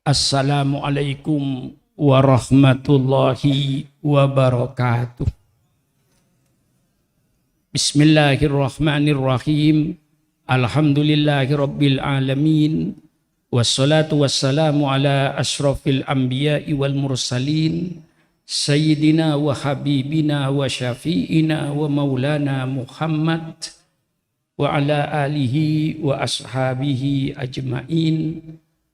Assalamualaikum warahmatullahi wabarakatuh. Bismillahirrahmanirrahim. Alhamdulillahi rabbil alamin. Wassalatu wassalamu ala ashrafil anbiya'i wal mursalin. Sayyidina wa habibina wa syafi'ina wa maulana Muhammad. Wa ala alihi wa ashabihi ajma'in.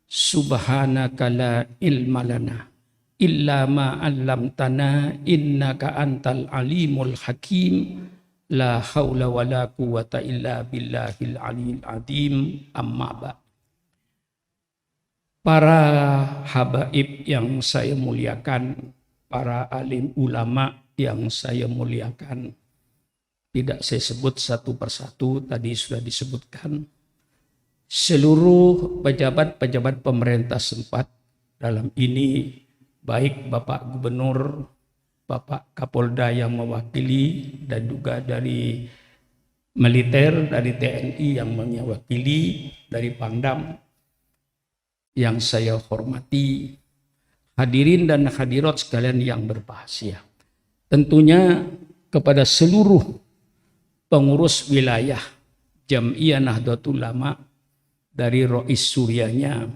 Subhanaka la ilma lana illa ma 'allamtana innaka antal alimul hakim. La haula wala quwata illa billahil aliyil azim. Amma ba'd. Para habaib yang saya muliakan, para alim ulama yang saya muliakan, tidak saya sebut satu persatu, tadi sudah disebutkan. Seluruh pejabat-pejabat pemerintah setempat, dalam ini baik Bapak Gubernur, Bapak Kapolda yang mewakili, dan juga dari militer, dari TNI yang mewakili, dari Pangdam yang saya hormati, hadirin dan hadirat sekalian yang berbahagia. Tentunya kepada seluruh pengurus wilayah Jam'iyah Nahdlatul Ulama, dari Rois Suryanya,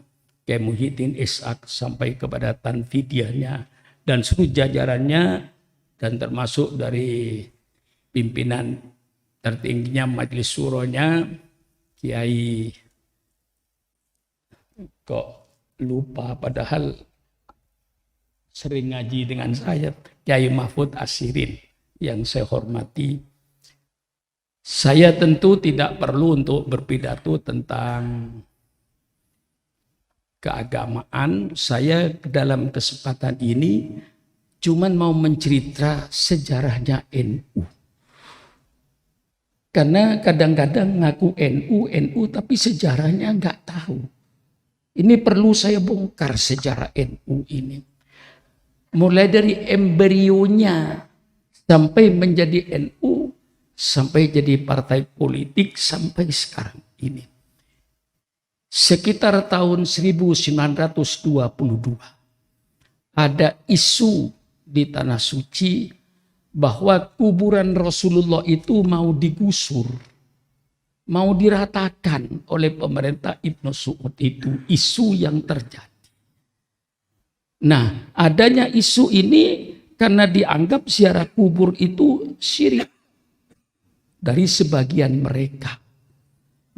Kiai Muhyiddin Ishaq sampai kepada Tanfidiahnya dan seluruh jajarannya, dan termasuk dari pimpinan tertingginya Majelis Syuronya, Kiai kok lupa padahal sering ngaji dengan saya, Kiai Mahfud Asirin yang saya hormati. Saya tentu tidak perlu untuk berpidato tentang keagamaan. Saya dalam kesempatan ini cuman mau mencerita sejarahnya NU. Karena kadang-kadang ngaku NU tapi sejarahnya nggak tahu. Ini perlu saya bongkar sejarah NU ini. Mulai dari embrionya sampai menjadi NU, sampai jadi partai politik sampai sekarang ini. Sekitar tahun 1922 ada isu di Tanah Suci bahwa kuburan Rasulullah itu mau digusur, mau diratakan oleh pemerintah Ibnu Saud. Itu isu yang terjadi. Nah, adanya isu ini karena dianggap ziarah kubur itu syirik dari sebagian mereka.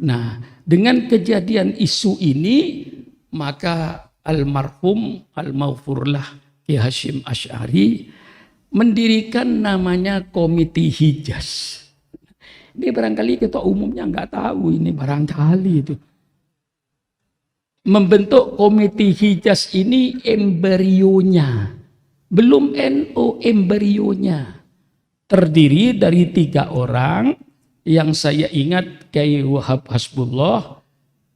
Nah, dengan kejadian isu ini, maka almarhum al-maghfurlah Kiai Hasyim Asy'ari mendirikan namanya Komite Hijaz. Ini barangkali ketua umumnya nggak tahu, ini barangkali itu. Membentuk Komite Hijaz ini embrionya, belum NU, embrionya. Terdiri dari 3 orang yang saya ingat, Kiai Wahab Hasbullah,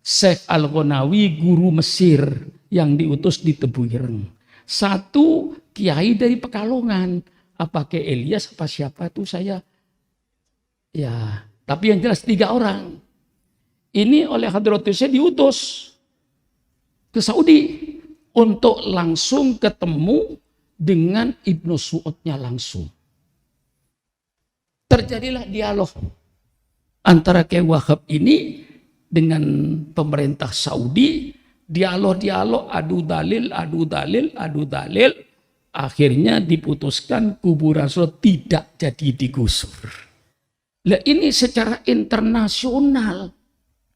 Syekh Al-Ghonawi guru Mesir yang diutus di Tebuireng. 1 kiai dari Pekalongan, apa Kiai Ilyas apa siapa itu saya. Ya, tapi yang jelas 3 orang. Ini oleh Hadratus saya diutus ke Saudi untuk langsung ketemu dengan Ibnu Saudnya langsung. Terjadilah dialog antara Kiai Wahab ini dengan pemerintah Saudi. Dialog, adu dalil. Akhirnya diputuskan kuburan Rasul tidak jadi digusur. Nah, ini secara internasional.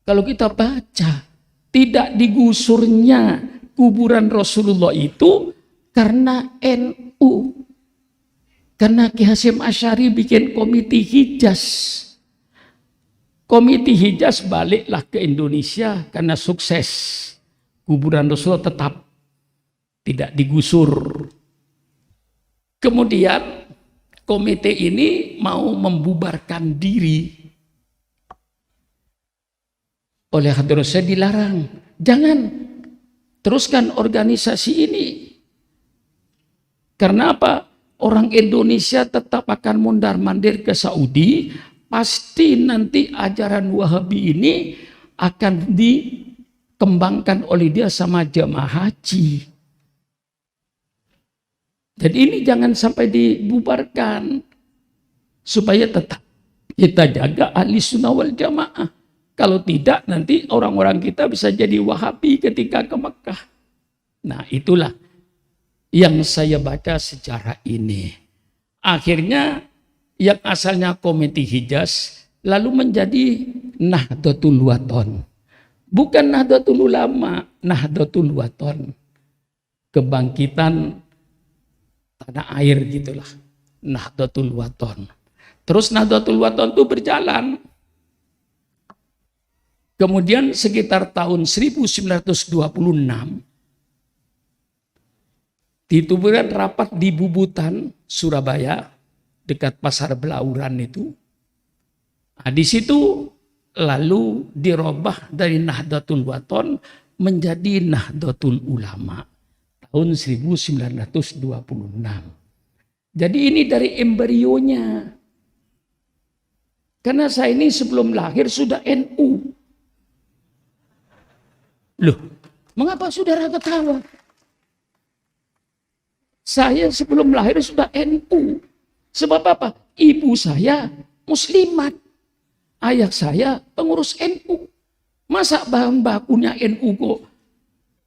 Kalau kita baca, tidak digusurnya kuburan Rasulullah itu karena NU. Karena Kiai Hasyim Asy'ari bikin Komite Hijaz. Komite Hijaz baliklah ke Indonesia karena sukses. Kuburan Rasulullah tetap tidak digusur. Kemudian komite ini mau membubarkan diri. Oleh Hadratus saya dilarang. Jangan teruskan organisasi ini. Karena apa? Orang Indonesia tetap akan mondar-mandir ke Saudi, pasti nanti ajaran Wahabi ini akan kembangkan oleh dia sama jemaah haji. Jadi ini jangan sampai dibubarkan, supaya tetap kita jaga ahli sunnah wal jamaah. Kalau tidak nanti orang-orang kita bisa jadi Wahabi ketika ke Mekah. Nah itulah yang saya baca sejarah ini. Akhirnya yang asalnya Komite Hijaz lalu menjadi Nahdlatul Wathon. Bukan Nahdlatul Ulama, Nahdlatul Wathon. Kebangkitan tanah air gitulah. Nahdlatul Wathon. Terus Nahdlatul Wathon itu berjalan. Kemudian sekitar tahun 1926 ditubuhkan rapat di Bubutan, Surabaya, dekat Pasar Belauran itu. Nah, di situ lalu dirubah dari Nahdlatul Wathon menjadi Nahdlatul Ulama tahun 1926. Jadi ini dari embrionya. Karena saya ini sebelum lahir sudah NU. Loh, mengapa saudara ketawa? Saya sebelum lahir sudah NU. Sebab apa? Ibu saya muslimat. Ayah saya pengurus NU. Masa bahan bakunya NU kok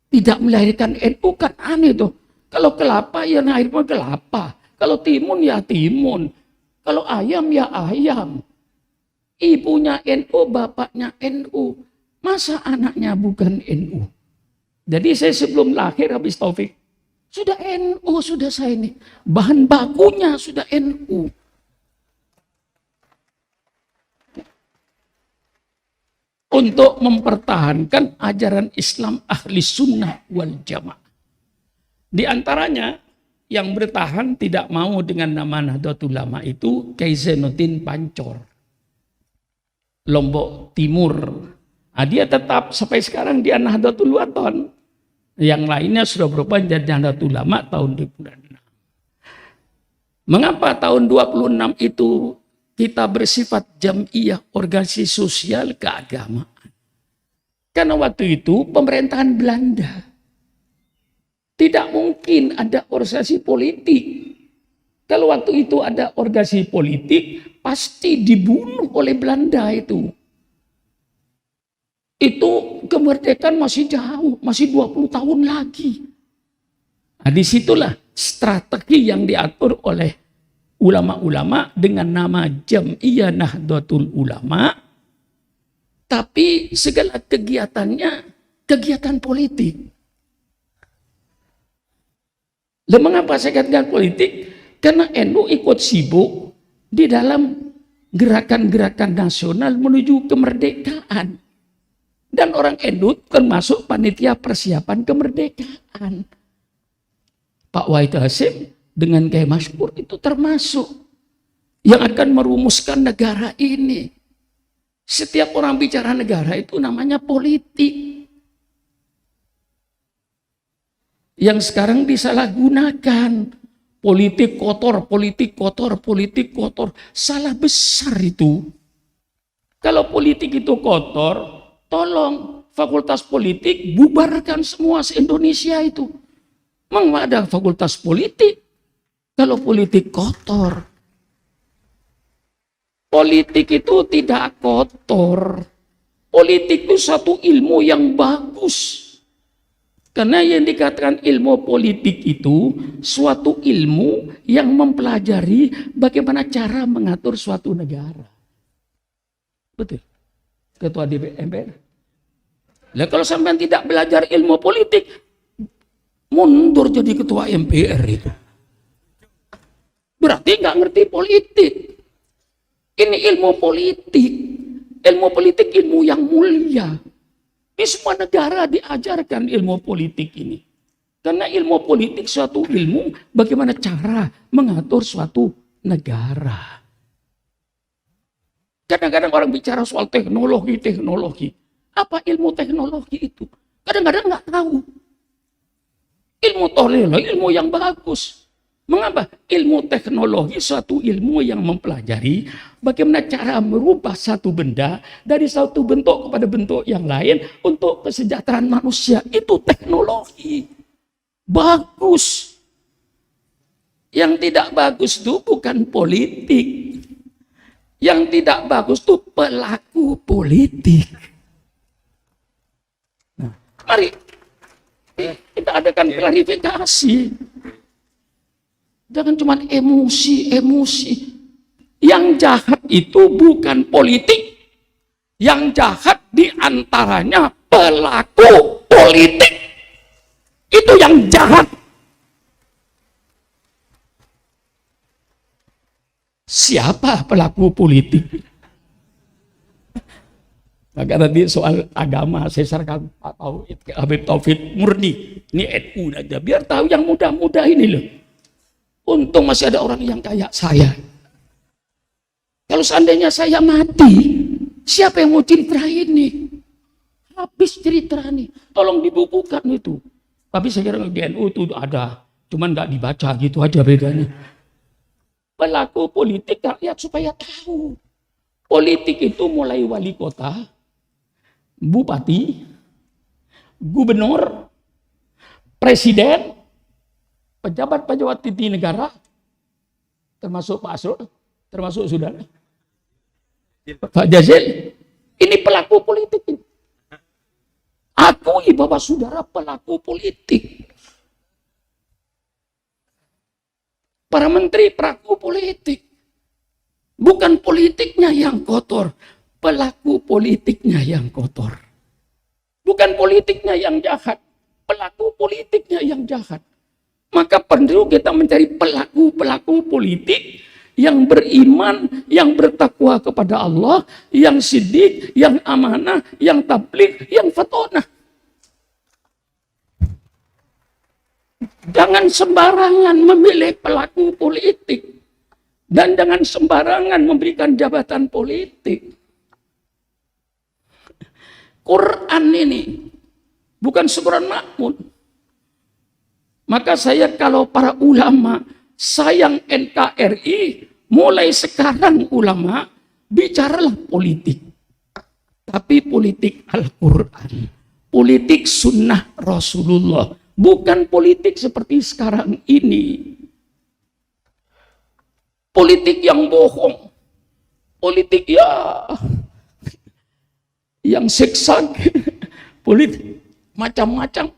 tidak melahirkan NU, kan aneh tuh. Kalau kelapa ya lahirnya kelapa. Kalau timun ya timun. Kalau ayam ya ayam. Ibunya NU, bapaknya NU. Masa anaknya bukan NU? Jadi saya sebelum lahir habis taufik, sudah NU, sudah saya ini. Bahan bakunya sudah NU. Untuk mempertahankan ajaran Islam ahli sunnah wal jamaah. Di antaranya yang bertahan tidak mau dengan nama Nahdlatul Ulama itu Kyai Zainuddin Pancor, Lombok Timur. Nah, dia tetap sampai sekarang dia Nahdlatul Wathon. Yang lainnya sudah berubah jadi Nahdlatul Ulama tahun 2006. Mengapa tahun 26 itu kita bersifat jam'iyah, organisasi sosial keagamaan? Karena waktu itu pemerintahan Belanda. Tidak mungkin ada organisasi politik. Kalau waktu itu ada organisasi politik, pasti dibunuh oleh Belanda itu. Itu kemerdekaan masih jauh, masih 20 tahun lagi. Nah, disitulah strategi yang diatur oleh ulama-ulama dengan nama Jam'iyah Nahdlatul Ulama, tapi segala kegiatannya kegiatan politik. Lalu mengapa saya katakan politik? Karena NU ikut sibuk di dalam gerakan-gerakan nasional menuju kemerdekaan. Dan orang NU termasuk panitia persiapan kemerdekaan. Pak Wahid Hasyim dengan Kyai Mashkur itu termasuk yang akan merumuskan negara ini. Setiap orang bicara negara itu namanya politik. Yang sekarang disalahgunakan. Politik kotor, politik kotor, politik kotor. Salah besar itu. Kalau politik itu kotor, tolong fakultas politik bubarkan semua se-Indonesia itu. Memang ada fakultas politik. Kalau politik kotor. Politik itu tidak kotor. Politik itu satu ilmu yang bagus. Karena yang dikatakan ilmu politik itu suatu ilmu yang mempelajari bagaimana cara mengatur suatu negara. Betul. Ketua DPR. Nah, kalau sampai tidak belajar ilmu politik, mundur jadi ketua MPR itu. Berarti nggak ngerti politik. Ini ilmu politik. Ilmu politik ilmu yang mulia. Di semua negara diajarkan ilmu politik ini. Karena ilmu politik suatu ilmu bagaimana cara mengatur suatu negara. Kadang-kadang orang bicara soal teknologi. Apa ilmu teknologi itu? Kadang-kadang nggak tahu. Ilmu toleransi, ilmu yang bagus. Mengapa? Ilmu teknologi suatu ilmu yang mempelajari bagaimana cara merubah satu benda dari satu bentuk kepada bentuk yang lain untuk kesejahteraan manusia. Itu teknologi. Bagus. Yang tidak bagus itu bukan politik. Yang tidak bagus itu pelaku politik. Nah, mari kita adakan klarifikasi. Jangan cuma emosi. Yang jahat itu bukan politik. Yang jahat diantaranya pelaku politik. Itu yang jahat. Siapa pelaku politik? Maka tadi soal agama, saya sarankan Pak Habib Taufik murni. Ini NU aja. Biar tahu yang muda-muda ini loh. Untung masih ada orang yang kayak saya. Kalau seandainya saya mati, siapa yang mau cerita ini? Habis cerita ini. Tolong dibukukan itu. Tapi saya kira di NU itu ada. Cuman nggak dibaca gitu aja bedanya. Pelaku politik rakyat supaya tahu. Politik itu mulai wali kota, bupati, gubernur, presiden, pejabat-pejabat tinggi negara, termasuk Pak Asrul, termasuk saudara Pak Jazil, ini pelaku politik. Akui bahwa saudara pelaku politik. Para menteri pelaku politik. Bukan politiknya yang kotor, pelaku politiknya yang kotor. Bukan politiknya yang jahat, pelaku politiknya yang jahat. Maka perlu kita mencari pelaku-pelaku politik yang beriman, yang bertakwa kepada Allah, yang siddiq, yang amanah, yang tabligh, yang fatonah. Jangan sembarangan memilih pelaku politik. Dan jangan sembarangan memberikan jabatan politik. Quran ini bukan Quran makmur. Maka saya kalau para ulama sayang NKRI, mulai sekarang ulama bicaralah politik. Tapi politik Al-Quran. Politik sunnah Rasulullah. Bukan politik seperti sekarang ini. Politik yang bohong. Politik yang siksa. Politik macam-macam.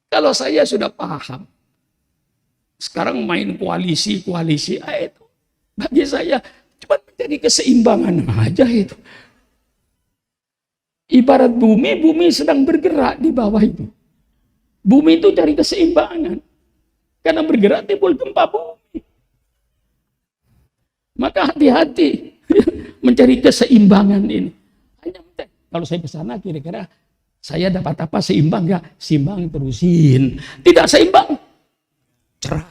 Kalau saya sudah paham, sekarang main koalisi itu, bagi saya cuma mencari keseimbangan aja itu. Ibarat bumi sedang bergerak di bawah itu. Bumi itu cari keseimbangan. Karena bergerak timbul gempa bumi. Maka hati-hati mencari keseimbangan ini. Hanya kalau saya ke sana kira-kira saya dapat apa, seimbang nggak? Seimbang terusin. Tidak seimbang, cerai.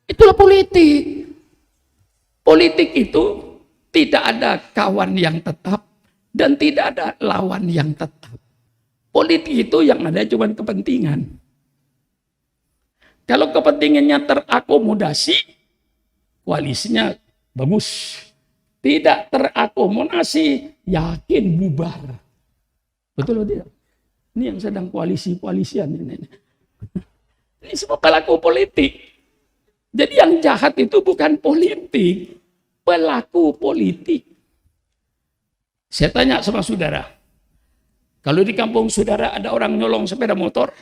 Itulah politik. Politik itu tidak ada kawan yang tetap dan tidak ada lawan yang tetap. Politik itu yang ada cuma kepentingan. Kalau kepentingannya terakomodasi, koalisinya bagus. Tidak terakomodasi, yakin bubar. Betul atau tidak? Ini yang sedang koalisian ini. Ini semua pelaku politik. Jadi yang jahat itu bukan politik, pelaku politik. Saya tanya sama saudara, kalau di kampung saudara ada orang nyolong sepeda motor,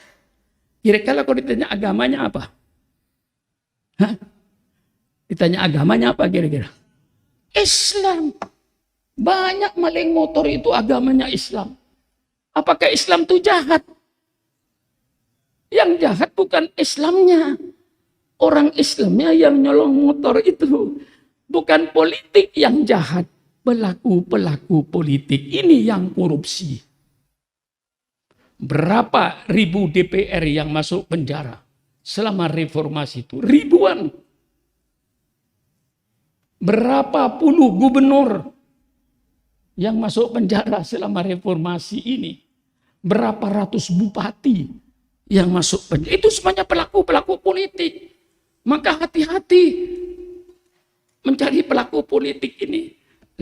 kira-kira kalau ditanya agamanya apa? Hah? Ditanya agamanya apa kira-kira? Islam. Banyak maling motor itu agamanya Islam. Apakah Islam itu jahat? Yang jahat bukan Islamnya. Orang Islamnya yang nyolong motor itu. Bukan politik yang jahat. Pelaku-pelaku politik ini yang korupsi. Berapa ribu DPR yang masuk penjara selama reformasi itu? Ribuan. Berapa puluh gubernur yang masuk penjara selama reformasi ini? Berapa ratus bupati yang masuk penjara. Itu semuanya pelaku-pelaku politik. Maka hati-hati mencari pelaku politik ini.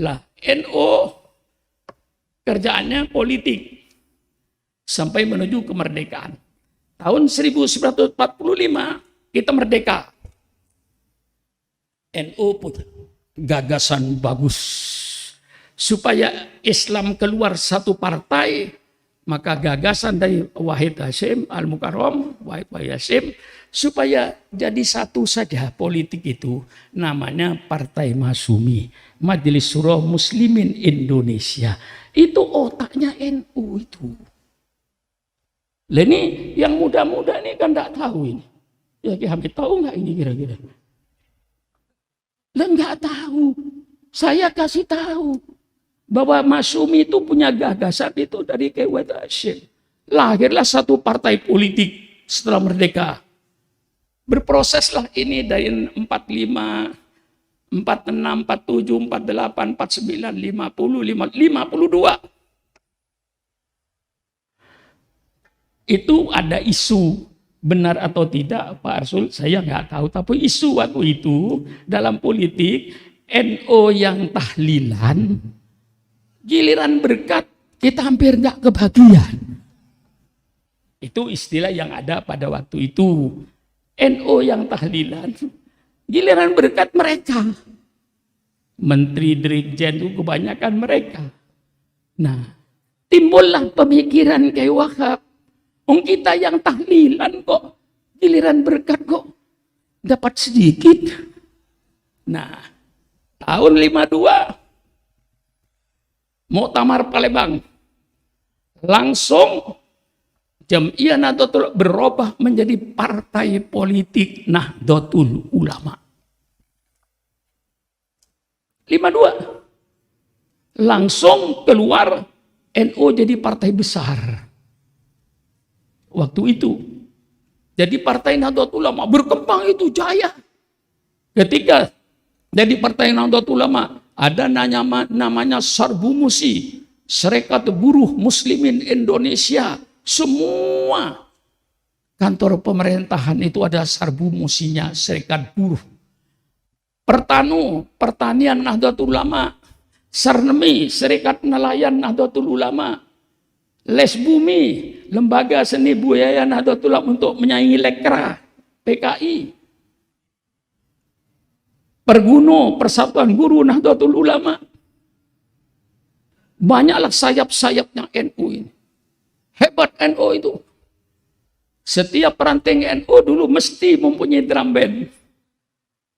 Lah, NU kerjaannya politik sampai menuju kemerdekaan. Tahun 1945 kita merdeka. NU punya gagasan bagus supaya Islam keluar satu partai, maka gagasan dari Wahid Hasyim Al-Mukarram, Wahid Hasyim, supaya jadi satu saja politik itu, namanya Partai Masyumi, Majelis Syuro Muslimin Indonesia. Itu otaknya NU itu. Lah ini yang muda-muda ini kan enggak tahu ini. Ya Ki Hamid tahu enggak ini kira-kira? Lah enggak tahu. Saya kasih tahu bahwa Masyumi itu punya gagasan itu dari Kiai Wahid Hasyim. Lahirlah satu partai politik setelah merdeka. Berproseslah ini dari 45, 46, 47, 48, 49, 50, 52. Itu ada isu, benar atau tidak Pak Arsul, saya nggak tahu. Tapi isu waktu itu dalam politik, NU yang tahlilan, giliran berkat kita hampir nggak kebagian. Itu istilah yang ada pada waktu itu. NU yang tahlilan, giliran berkat mereka. Menteri Dirjen itu kebanyakan mereka. Nah, timbullah pemikiran Kiai Wahab. Kita yang tahlilan kok, giliran berkat kok dapat sedikit. Nah, tahun 52, Muktamar Palembang, langsung Jam'iyah Nahdlatul berubah menjadi partai politik Nahdlatul Ulama. 52, langsung keluar NU jadi partai besar. Waktu itu, jadi partai Nahdlatul Ulama berkembang itu jaya. Ketika jadi partai Nahdlatul Ulama, ada namanya Sarbu Musi, Serikat Buruh Muslimin Indonesia. Semua kantor pemerintahan itu ada Sarbu Musinya, Serikat Buruh. Pertanian Nahdlatul Ulama, Sarnemi, Serikat Nelayan Nahdlatul Ulama, Les Bumi, Lembaga Seni Budaya Nahdlatul Ulama untuk menyaingi Lekra, PKI. Perguno, Persatuan Guru Nahdlatul Ulama. Banyaklah sayap-sayapnya NU ini. Hebat NU itu. Setiap ranting NU dulu mesti mempunyai drum band.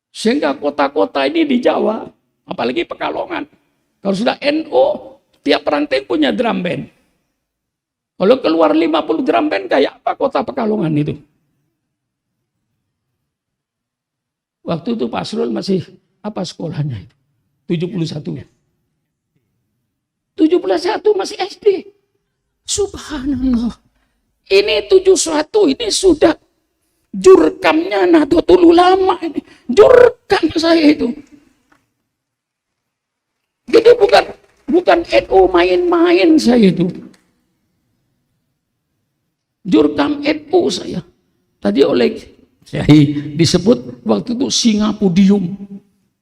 Sehingga kota-kota ini di Jawa, apalagi Pekalongan, kalau sudah NU, tiap ranting punya drum band. Kalau keluar 50 drum band, kayak apa kota Pekalongan itu? Waktu itu Pak Asrul masih apa sekolahnya itu? 71. 71 masih SD. Subhanallah. Ini 71 ini sudah jurkamnya Nahdlatul Ulama ini. Jurkam saya itu. Jadi bukan NU main-main saya itu. Jurkam NU saya. Tadi oleh saya disebut waktu itu Singapudium.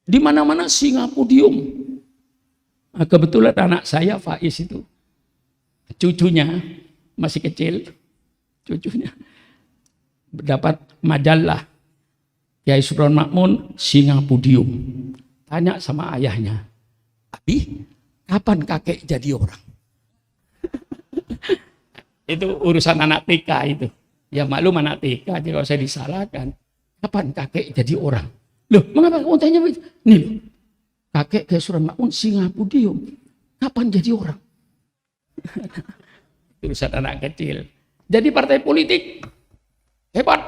Di mana-mana Singapudium. Nah, kebetulan anak saya Faiz itu, cucunya masih kecil, cucunya dapat majalah Kiai Subron Makmun Singapudium. Tanya sama ayahnya, Abi, kapan kakek jadi orang? Itu urusan anak TK itu. Ya maklum anak TK, jadi kalau saya disalahkan, kapan kakek jadi orang? Loh, mengapa kamu tanya begitu? Nih loh, kakek Kiai Subron Makmun Singapudium, kapan jadi orang? Urusan anak kecil. Jadi partai politik hebat,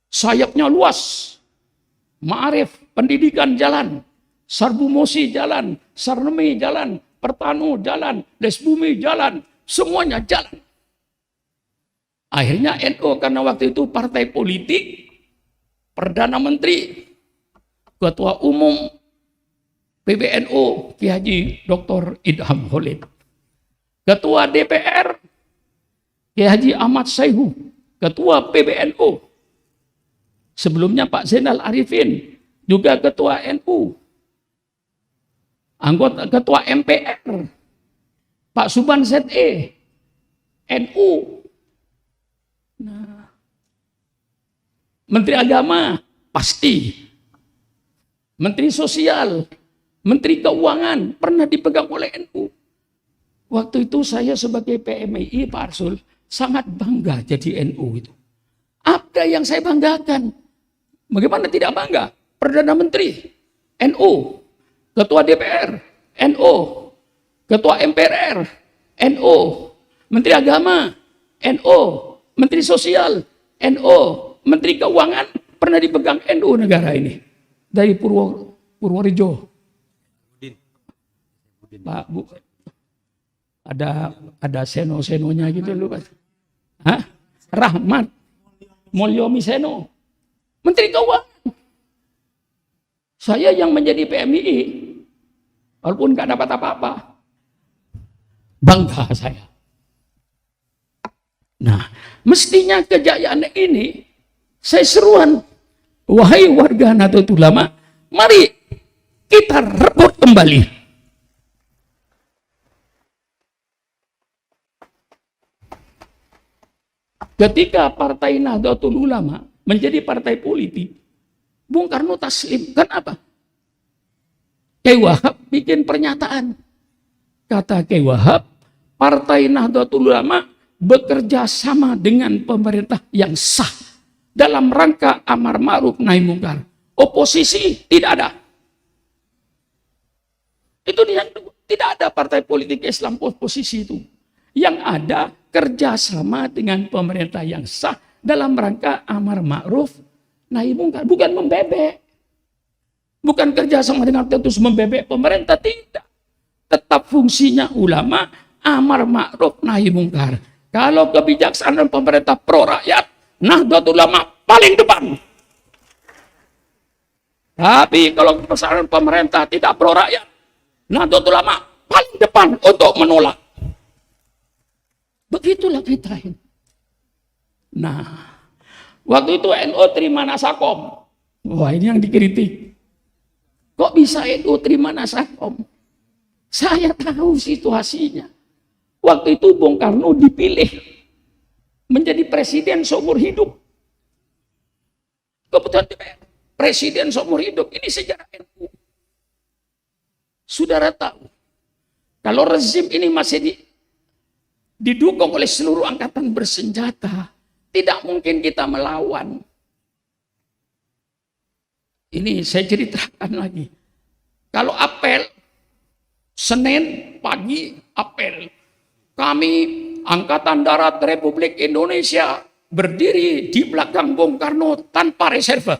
sayapnya luas, ma'arif, pendidikan jalan, Sarbu Musi jalan, Sarnemi jalan, Pertanu jalan, Les Bumi jalan, semuanya jalan. Akhirnya NU karena waktu itu partai politik, Perdana Menteri, Ketua Umum PBNU Ki Haji Dr. Idham Holid, Ketua DPR Ki Haji Ahmad Sayhu, ketua PBNU. Sebelumnya Pak Zainal Arifin, juga ketua NU. Anggota ketua MPR, Pak Suban ZE, NU. Nah, Menteri Agama, pasti. Menteri Sosial, Menteri Keuangan, pernah dipegang oleh NU. Waktu itu saya sebagai PMI, Pak Arsul, sangat bangga jadi NU itu. Apa yang saya banggakan? Bagaimana tidak bangga? Perdana Menteri, NU, Ketua DPR, NU, Ketua MPR, NU, Menteri Agama, NU, Menteri Sosial, NU, Menteri Keuangan, pernah dipegang NU negara ini. Dari Purworejo. Pak, Bu, ada seno-senonya gitu loh, Pak. Hah? Rahmat Mulyomi Seno, Menteri Keuangan. Saya yang menjadi PMI, walaupun nggak dapat apa-apa, bangga saya. Nah, mestinya kejayaan ini, saya seruan, wahai warga Nahdlatul Ulama, mari kita rebut kembali. Ketika Partai Nahdlatul Ulama menjadi partai politik, Bung Karno taslim. Kenapa? Kiai Wahab bikin pernyataan. Kata Kiai Wahab, Partai Nahdlatul Ulama bekerja sama dengan pemerintah yang sah dalam rangka amar ma'ruf nahi mungkar. Oposisi tidak ada. Itu yang tidak ada partai politik Islam oposisi itu. Yang ada kerjasama dengan pemerintah yang sah dalam rangka amar ma'ruf nahi mungkar. Bukan membebek. Bukan kerjasama dengan terus membebek pemerintah, tidak. Tetap fungsinya ulama amar ma'ruf nahi mungkar. Kalau kebijaksanaan pemerintah pro rakyat, Nahdlatul Ulama paling depan. Tapi kalau kebijaksanaan pemerintah tidak pro rakyat, Nahdlatul Ulama paling depan untuk menolak. Begitulah kita ini. Nah, waktu itu NU terima Nasakom. Wah, ini yang dikritik. Kok bisa NU terima Nasakom? Saya tahu situasinya. Waktu itu Bung Karno dipilih menjadi presiden seumur hidup. Keputusan DPR, presiden seumur hidup. Ini sejarah NU. Saudara tahu, kalau rezim ini masih didukung oleh seluruh angkatan bersenjata, tidak mungkin kita melawan. Ini saya ceritakan lagi. Kalau apel, Senin pagi apel. Kami Angkatan Darat Republik Indonesia berdiri di belakang Bung Karno tanpa reserve.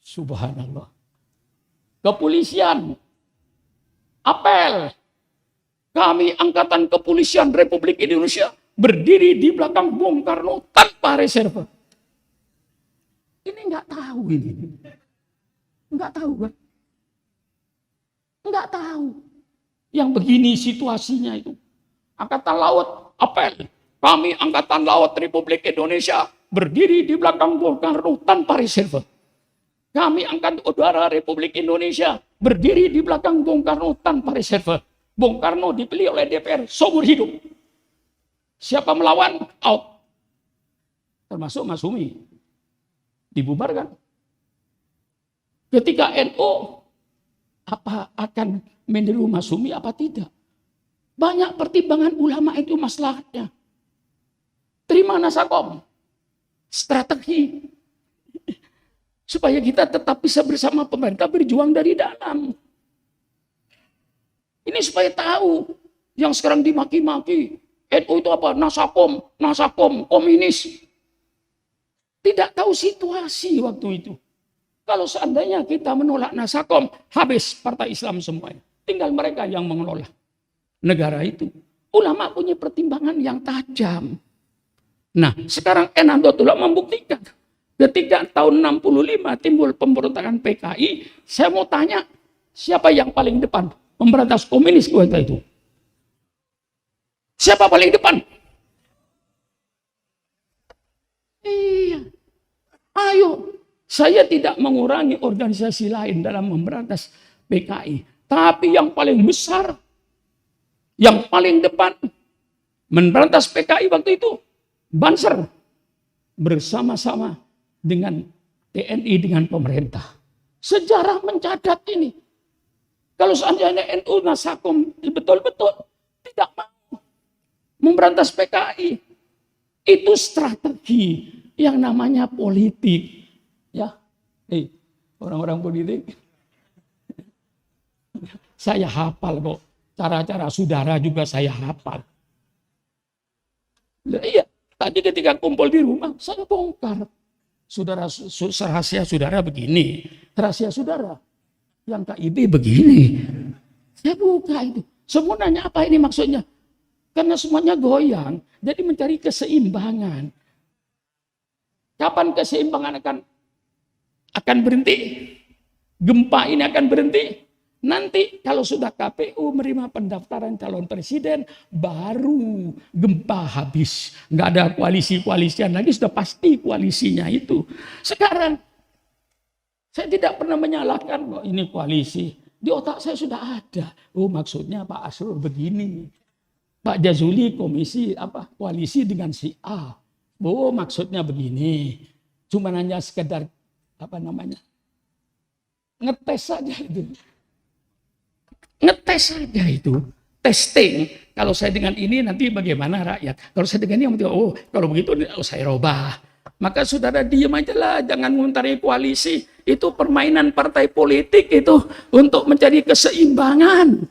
Subhanallah. Kepolisian, apel. Kami Angkatan Kepolisian Republik Indonesia berdiri di belakang Bung Karno tanpa reserve. Ini nggak tahu ini. Nggak tahu kan? Nggak tahu. Yang begini situasinya itu. Angkatan Laut, apel. Kami Angkatan Laut Republik Indonesia berdiri di belakang Bung Karno tanpa reserve. Kami Angkatan Udara Republik Indonesia berdiri di belakang Bung Karno tanpa reserve. Bung Karno dipilih oleh DPR seumur hidup. Siapa melawan? Out. Termasuk Masyumi. Dibubarkan. Ketika NU apa akan meniru Masyumi apa tidak? Banyak pertimbangan ulama itu masalahnya. Terima Nasakom. Strategi. Supaya kita tetap bisa bersama pemerintah berjuang dari dalam. Ini supaya tahu. Yang sekarang dimaki-maki. NU itu apa? Nasakom. Nasakom. Komunis. Tidak tahu situasi waktu itu. Kalau seandainya kita menolak Nasakom, habis partai Islam semuanya. Tinggal mereka yang mengelola negara itu. Ulama punya pertimbangan yang tajam. Nah, sekarang Nahdlatul Ulama membuktikan. Ketika tahun 65 timbul pemberontakan PKI, saya mau tanya, siapa yang paling depan memberantas komunis kuota itu? Siapa paling depan? Iya. Ayo. Saya tidak mengurangi organisasi lain dalam memberantas PKI. Tapi yang paling besar, yang paling depan, memberantas PKI waktu itu, Banser. Bersama-sama dengan TNI, dengan pemerintah. Sejarah mencatat ini. Kalau seandainya NU Nasakom betul-betul tidak mau memberantas PKI, itu strategi yang namanya politik. Ya, orang-orang politik, saya hafal kok. Cara-cara saudara juga saya hafal. Nah, iya, tadi ketika kumpul di rumah, saya bongkar. Saudara, rahasia saudara begini, rahasia saudara yang KIB begini. Saya buka itu. Semua nanya apa ini maksudnya? Karena semuanya goyang, jadi mencari keseimbangan. Kapan keseimbangan akan berhenti? Gempa ini akan berhenti? Nanti kalau sudah KPU menerima pendaftaran calon presiden, baru gempa habis. Nggak ada koalisi-koalisian lagi, sudah pasti koalisinya itu. Sekarang, saya tidak pernah menyalahkan kok ini koalisi. Di otak saya sudah ada. Oh, maksudnya Pak Asrul begini. Pak Jazuli koalisi dengan si A. Oh, maksudnya begini. Cuma hanya sekedar ngetes saja itu. Ngetes saja itu. Testing. Kalau saya dengan ini nanti bagaimana rakyat. Kalau saya dengan ini, kalau begitu saya robah. Maka saudara diam aja lah, jangan mengomentari koalisi. Itu permainan partai politik itu untuk mencari keseimbangan.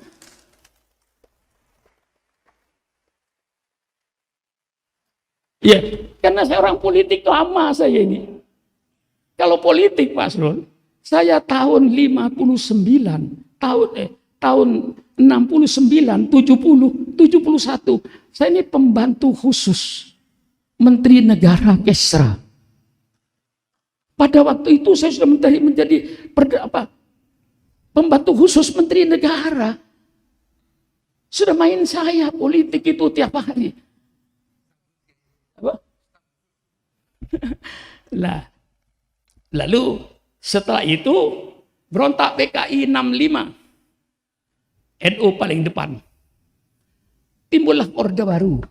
Ya, karena saya orang politik lama saya ini. Kalau politik Mas Ron, saya tahun 59, tahun 69, 70, 71. Saya ini pembantu khusus Menteri Negara Kesra. Pada waktu itu saya sudah menjadi pembantu khusus Menteri Negara. Sudah main saya politik itu tiap hari. Lalu setelah itu berontak PKI 65. NU paling depan. Timbullah Orde Baru.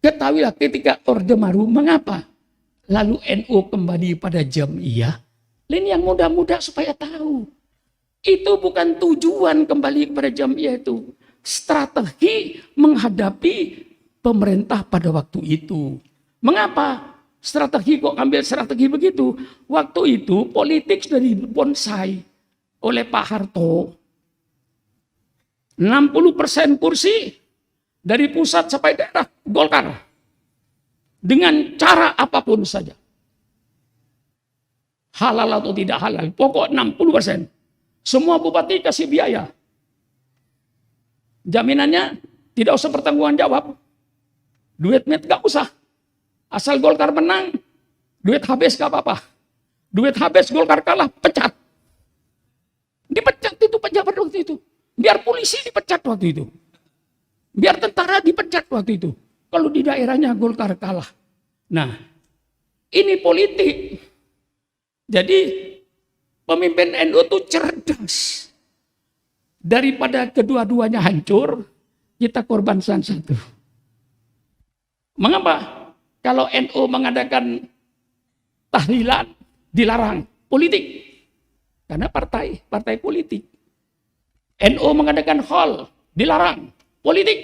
Ketahuilah ketika Orde Baru, mengapa? Lalu NU kembali pada Jam'iyah. Ini yang muda-muda supaya tahu. Itu bukan tujuan kembali kepada Jam'iyah itu. Strategi menghadapi pemerintah pada waktu itu. Mengapa? Strategi kok ambil strategi begitu? Waktu itu politik sudah dibonsai oleh Pak Harto. 60% kursi dari pusat sampai daerah Golkar. Dengan cara apapun saja. Halal atau tidak halal. Pokok 60%. Semua bupati kasih biaya. Jaminannya tidak usah pertanggungan jawab. Duit-duit gak usah. Asal Golkar menang, duit habis gak apa-apa. Duit habis Golkar kalah, pecat. Dipecat itu pejabat waktu itu. Biar polisi dipecat waktu itu. Biar tentara dipecat waktu itu. Kalau di daerahnya Golkar kalah. Nah, ini politik. Jadi pemimpin NU itu cerdas. Daripada kedua-duanya hancur, kita korban satu. Mengapa? Kalau NU mengadakan tahlilan, dilarang. Politik. Karena partai politik. NU mengadakan hall, dilarang. Politik.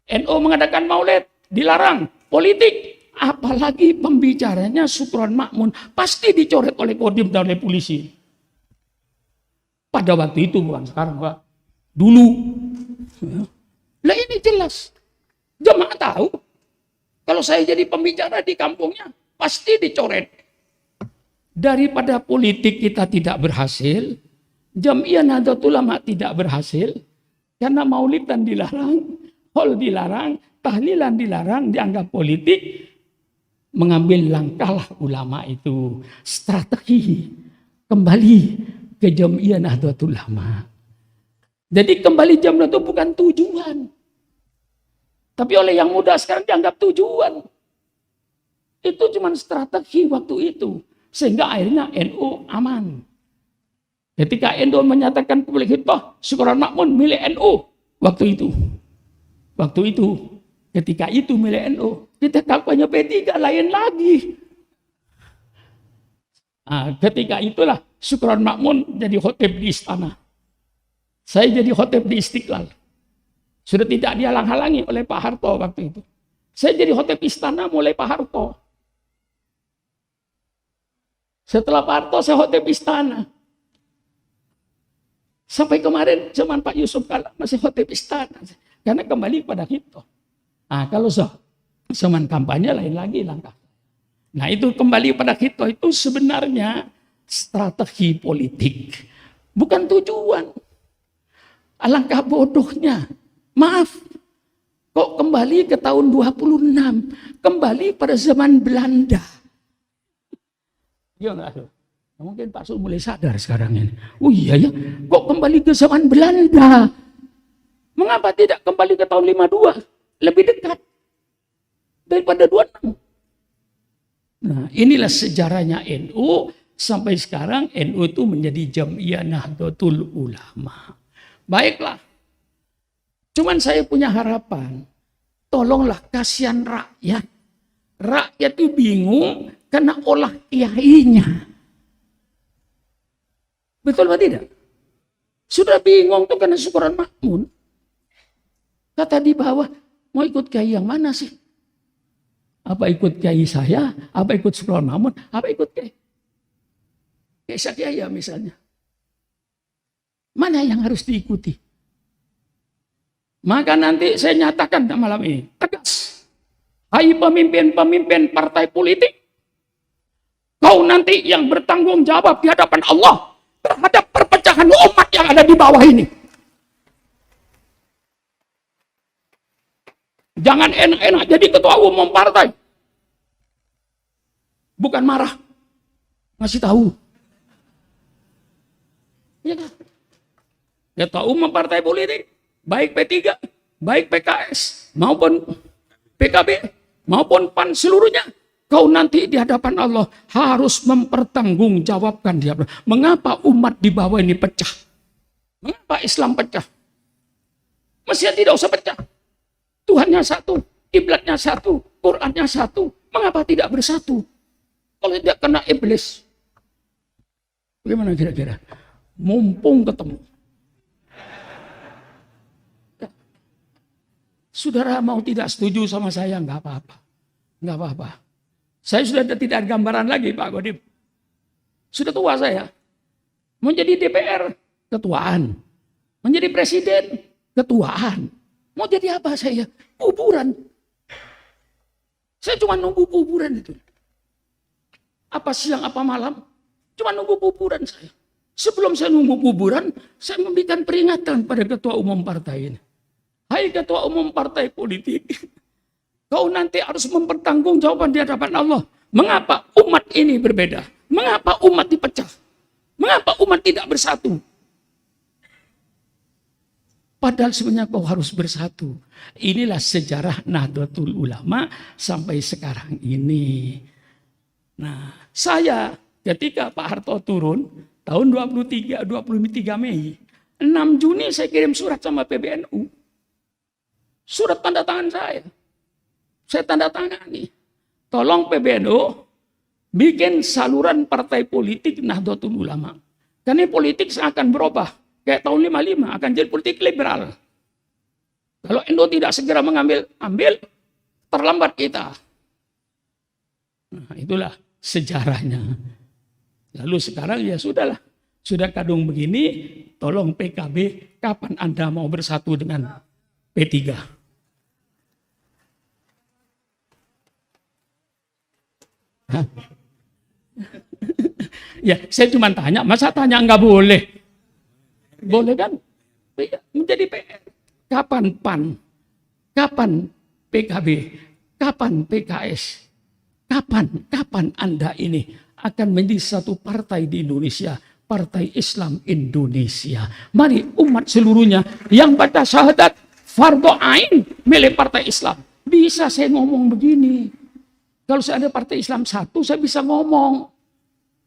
NU mengadakan maulid, dilarang. Politik. Apalagi pembicaranya Sukron Makmun, pasti dicoret oleh Kodim dan oleh polisi. Pada waktu itu, bukan sekarang, Pak. Dulu. Lah ini jelas. Jemaah tahu. Kalau saya jadi pembicara di kampungnya, pasti dicoret. Daripada politik kita tidak berhasil, Jam'iyah Nahdlatul Ulama tidak berhasil, karena maulidan dilarang, hol dilarang, tahlilan dilarang, dianggap politik, mengambil langkahlah ulama itu. Strategi kembali ke Jam'iyah Nahdlatul Ulama. Jadi kembali Jam'iyah itu bukan tujuan. Tapi oleh yang muda sekarang dianggap tujuan. Itu cuma strategi waktu itu. Sehingga akhirnya NU aman. Ketika NU menyatakan publik khitbah, Syukuran Makmun milik NU. Waktu itu. Ketika itu milik NU. Kita kampanye P3 lain lagi. Nah, ketika itulah Syukuran Makmun jadi khotib di istana. Saya jadi khotib di Istiqlal. Sudah tidak dihalang-halangi oleh Pak Harto waktu itu. Saya jadi khotib istana mulai Pak Harto. Setelah Pak Harto saya khotib istana. Sampai kemarin zaman Pak Yusuf Kala masih khotib istana. Karena kembali pada kita. Nah, kalau zaman kampanye lain lagi langkah. Nah, itu kembali pada kita itu sebenarnya strategi politik. Bukan tujuan. Alangkah bodohnya. Maaf. Kok kembali ke tahun 26? Kembali pada zaman Belanda. Ya enggak? Mungkin Pak Sul mulai sadar sekarang ini. Oh iya ya, kok kembali ke zaman Belanda? Mengapa tidak kembali ke tahun 52? Lebih dekat daripada 26. Nah, inilah sejarahnya NU. Sampai sekarang NU itu menjadi Jam'iyah Nahdlatul Ulama. Baiklah. Cuman saya punya harapan. Tolonglah kasihan rakyat. Rakyat itu bingung karena olah kiainya. Betul atau tidak? Sudah bingung tuh karena Syukuran Makmun. Kata di bawah, mau ikut kiai yang mana sih? Apa ikut kiai saya? Apa ikut Syukuran Makmun? Apa ikut kiai? Kiai saya misalnya. Mana yang harus diikuti? Maka nanti saya nyatakan malam ini, tegas. Hai pemimpin-pemimpin partai politik, kau nanti yang bertanggung jawab di hadapan Allah terhadap perpecahan umat yang ada di bawah ini. Jangan enak-enak jadi ketua umum partai. Bukan marah, ngasih tahu. Ya kan? Ketua umum partai politik, baik P3, baik PKS, maupun PKB, maupun PAN seluruhnya, kau nanti di hadapan Allah harus mempertanggungjawabkan dia. Mengapa umat di bawah ini pecah? Mengapa Islam pecah? Mestinya tidak usah pecah. Tuhannya satu, kiblatnya satu, Qurannya satu. Mengapa tidak bersatu? Kalau tidak kena iblis. Bagaimana kira-kira? Mumpung ketemu. Saudara mau tidak setuju sama saya, nggak apa-apa. Nggak apa-apa. Saya sudah tidak ada gambaran lagi, Pak Godim. Sudah tua saya. Menjadi DPR, ketuaan. Menjadi presiden, ketuaan. Mau jadi apa saya? Kuburan. Saya cuma nunggu kuburan itu. Apa siang, apa malam. Cuma nunggu kuburan saya. Sebelum saya nunggu kuburan, saya memberikan peringatan pada ketua umum partai ini. Hai ketua umum partai politik, kau nanti harus mempertanggungjawabkan di hadapan Allah. Mengapa umat ini berbeda? Mengapa umat dipecah? Mengapa umat tidak bersatu? Padahal sebenarnya kau harus bersatu. Inilah sejarah Nahdlatul Ulama sampai sekarang ini. Nah, saya ketika Pak Harto turun tahun 23 Mei, 6 Juni saya kirim surat sama PBNU. Surat tanda tangan saya. Saya tanda tangani. Tolong PBNU bikin saluran partai politik Nahdlatul Ulama. Karena politik akan berubah. Kayak tahun 55 akan jadi politik liberal. Kalau NU tidak segera mengambil, terlambat kita. Nah, itulah sejarahnya. Lalu sekarang ya sudahlah. Sudah kadung begini, tolong PKB, kapan Anda mau bersatu dengan P3? Ya, saya cuma tanya, masa tanya nggak boleh? Boleh kan? Menjadi PR. Kapan PAN? Kapan PKB? Kapan PKS? Kapan Anda ini akan menjadi satu partai di Indonesia? Partai Islam Indonesia. Mari umat seluruhnya yang baca syahadat fardhu ain milik partai Islam. Bisa saya ngomong begini. Kalau saya ada partai Islam satu, saya bisa ngomong.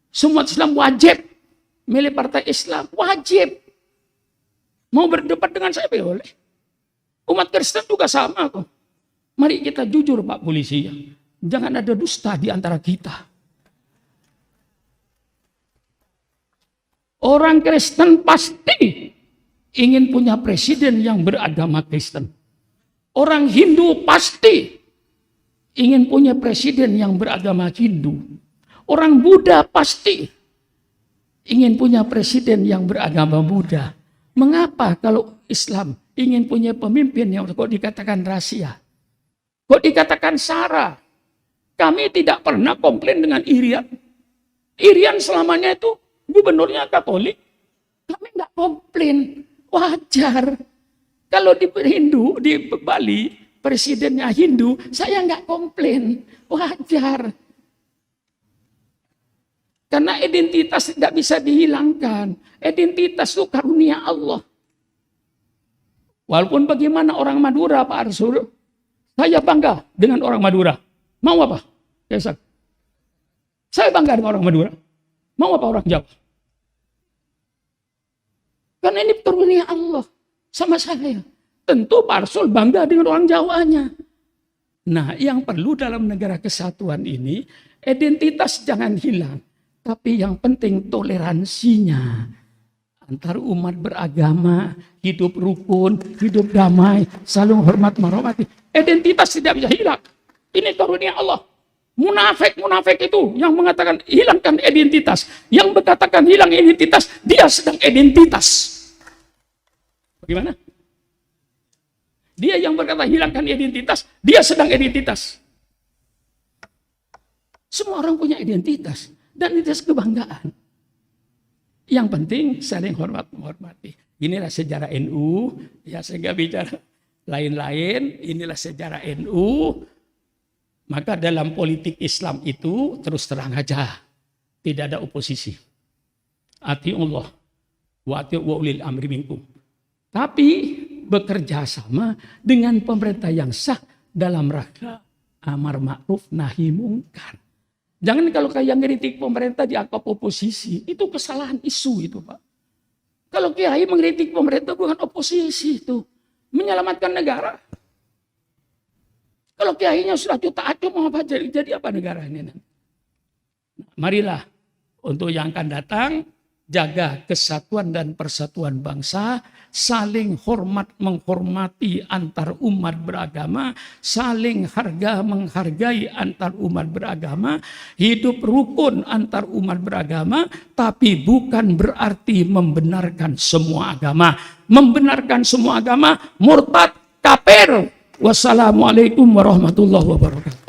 Semua Islam wajib milih partai Islam, wajib. Mau berdebat dengan saya boleh. Umat Kristen juga sama kok. Mari kita jujur Pak Polisi. Jangan ada dusta di antara kita. Orang Kristen pasti ingin punya presiden yang beragama Kristen. Orang Hindu pasti ingin punya presiden yang beragama Hindu. Orang Buddha pasti ingin punya presiden yang beragama Buddha. Mengapa kalau Islam ingin punya pemimpin yang kok dikatakan rahasia? Kok dikatakan sara? Kami tidak pernah komplain dengan Irian. Irian selamanya itu gubernurnya Katolik. Kami nggak komplain. Wajar. Kalau di Hindu, di Bali, presidennya Hindu, saya nggak komplain. Wajar. Karena identitas tidak bisa dihilangkan. Identitas itu karunia Allah. Walaupun bagaimana orang Madura, Pak Arsul, saya bangga dengan orang Madura. Mau apa? Saya bangga dengan orang Madura. Mau apa orang Jawa? Karena ini karunia Allah sama saya. Tentu Pak Arsul bangga dengan orang Jawanya. Nah, yang perlu dalam negara kesatuan ini, identitas jangan hilang. Tapi yang penting toleransinya. Antar umat beragama, hidup rukun, hidup damai, saling hormat menghormati. Identitas tidak bisa hilang. Ini karunia Allah. Munafik itu yang mengatakan hilangkan identitas. Yang berkatakan hilang identitas, dia sedang identitas. Bagaimana? Dia yang berkata hilangkan identitas, dia sedang identitas. Semua orang punya identitas. Dan identitas kebanggaan. Yang penting saling hormat menghormati. Inilah sejarah NU. Ya saya nggak bicara lain-lain. Inilah sejarah NU. Maka dalam politik Islam itu terus terang aja. Tidak ada oposisi. Atiullah wa ati'u ulil amri minkum. Tapi bekerja sama dengan pemerintah yang sah dalam rangka amar ma'ruf nahi mungkar. Jangan kalau kayak ngeritik pemerintah dianggap oposisi. Itu kesalahan isu itu Pak. Kalau kiai mengkritik pemerintah bukan oposisi itu. Menyelamatkan negara. Kalau kiainya sudah juta acuh mau apa jadi apa negara ini? Marilah untuk yang akan datang jaga kesatuan dan persatuan bangsa, saling hormat menghormati antar umat beragama, saling harga menghargai antar umat beragama, hidup rukun antar umat beragama, tapi bukan berarti membenarkan semua agama. Membenarkan semua agama murtad, kafir. Wassalamualaikum warahmatullahi wabarakatuh.